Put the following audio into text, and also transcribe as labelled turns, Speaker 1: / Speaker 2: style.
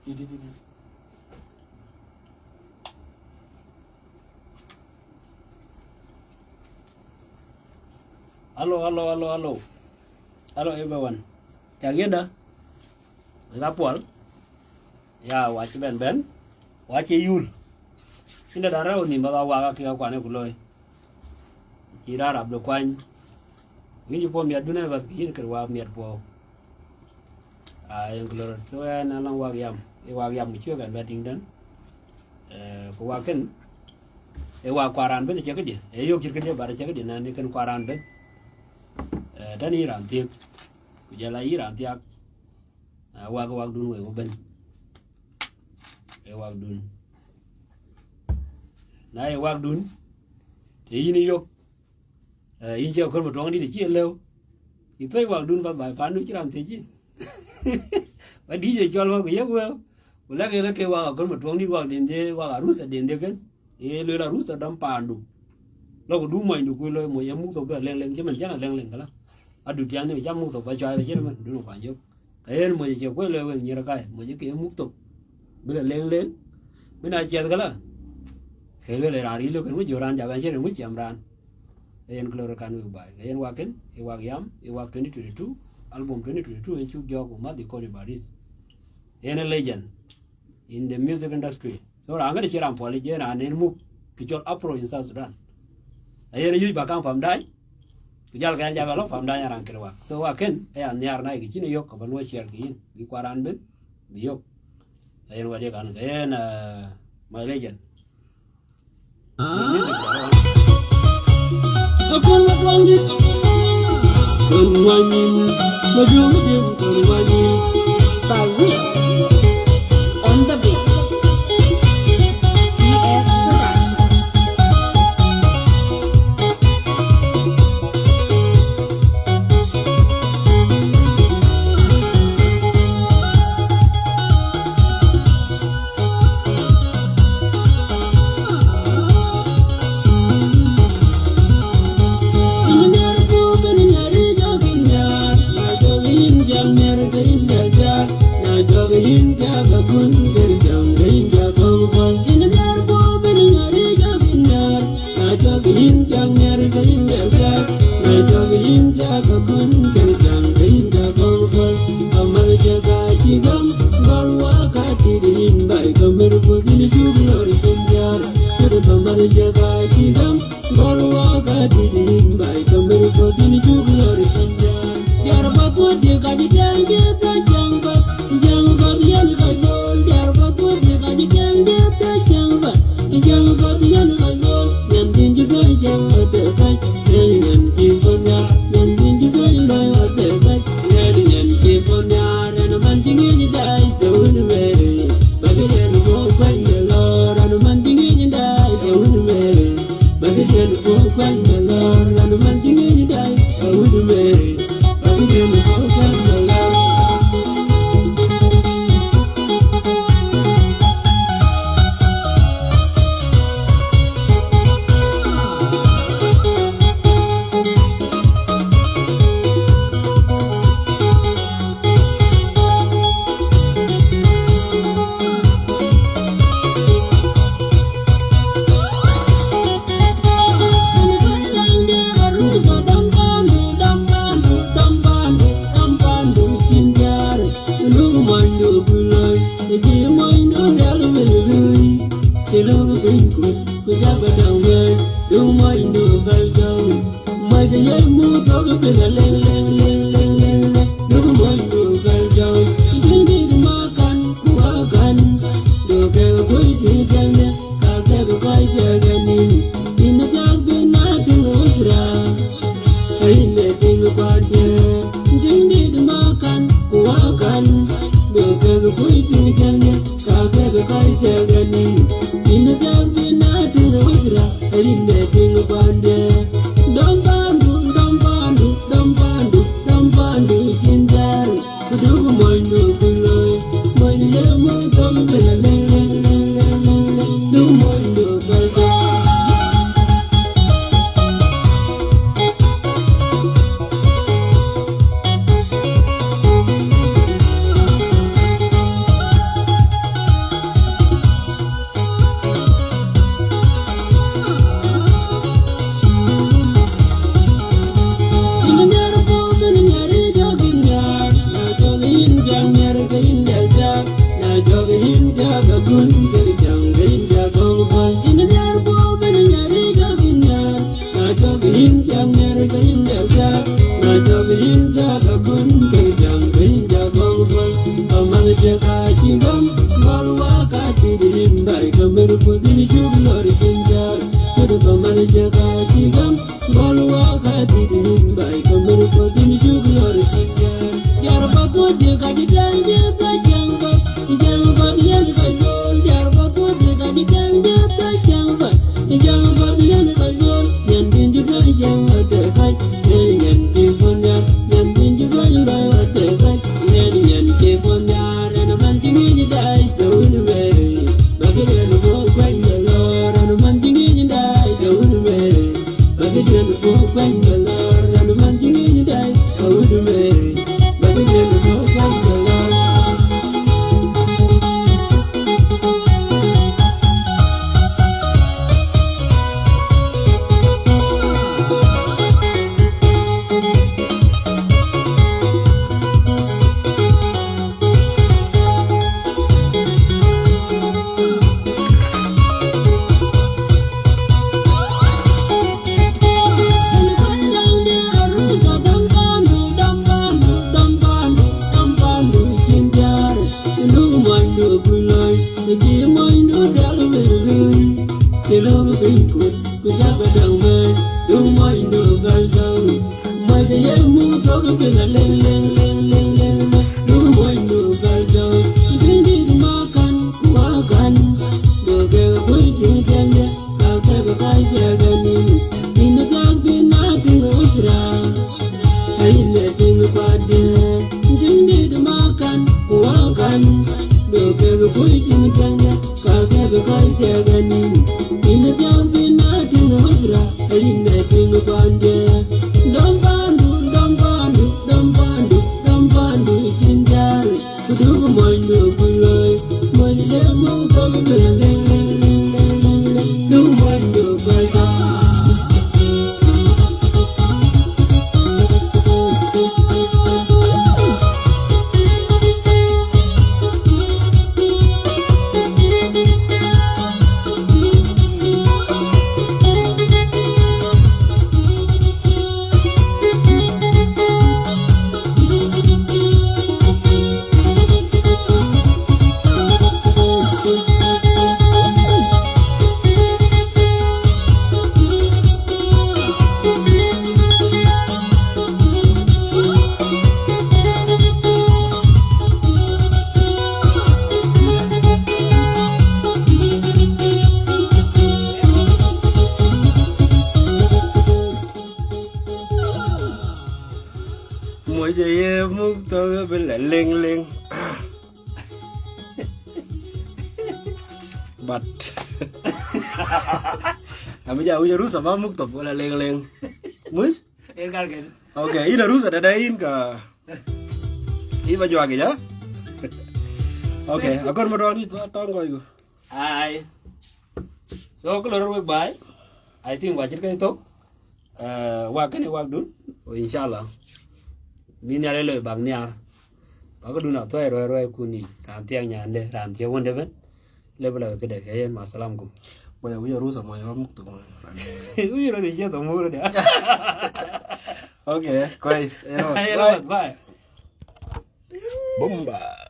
Speaker 1: Di. Halo. Halo everyone. Chageda. Zapol. Ya watch ben. Watch yul. Inda darao ni mbaga waga kia kwane kuloi. Kira rab lo kwany. Winji po miat dune bat kin kerwa miat po. Yang kelor so na lang wagyam. Wagyam chua kan bating dan. Ko waken. Wa kwaran ben che kedi. Yo kir kedi bar che kedi na ni kan kwaran ben. Dan iran tiak. Kujala iran tiak. Wag dun we ben. Wag dun. Na wag dun. Thì ini yok. In chiều con một đống đi để chia lâu. Thì tôi wag dun và bài phán nó chỉ làm thế chứ. Và đi để cho lo cái giấc well. Ula cái wag con một đống đi wag đến thế wag arus đến thế kan. Lừa arus đâm pandu. Lo có đủ mày đủ quê lo mày em mua tàu lên chứ mình chắc là lên cái đó. Adu tiang ni jam mukto ba chai je man dulu panjo kayen mo je ko le wen nyira kai mo je ke mukto bila leng mina che kala khele le rari lo kan mo joran ja ba je mo jamran kayen kloro kan wi ba kayen waken e wag yam e wag 2022 album 2022 en chu jo ko ma di ko ni baris en a legend in the music industry so ra ngade chiram poli je na nen mu ki chol apro in South Sudan ayen yu ba kan pam dai Kujal kan jaga lo famda nya rang kerwa. So waken niar nai ki chini yok ka banwa share ki bi kwaran ben bi yok. Ayen wade kan kayen my legend.
Speaker 2: Apun wangi kun wangi majung jung kun wangi
Speaker 3: Bawi on the beat. PS Production.
Speaker 2: love being good, we have a down man, don't mind no girl. My day, move dog up in a ling, don't mind no girl. You didn't need Markan, Wagan, no girl, waiting, I'll take a bite again. In the dark, be nothing over. I let him body, didn't need Markan, Wagan, no girl, waiting, I'll take a bite again. In the dark, be nothing over. I let him body. Don't bandu, jinjal. Kudu moindu kuloi, moindu mo kabe do moindu balda.
Speaker 4: Mỗi giờ múc tôi bên lại lên bật bây giờ udah rusak apa muk top boleh leng mus
Speaker 1: Edgar kan.
Speaker 4: oke ini rusak ada in ka ini baju lagi ya oke aku mau doang nih tanggo itu
Speaker 1: Ai. So kalau orang baik, I think wajar kan itu. Wakan wak dun. Oh insyaallah. Bini ada le bang niar. Bago dun atau roi kuni. Ranti yang nyande, ranti yang wonde ben. Level ke deh kayan masalamku.
Speaker 4: boleh udah rusak mau muk top
Speaker 1: Uyu lo dia tu mulu dia.
Speaker 4: oke guys
Speaker 1: Ayo bye.
Speaker 4: bomba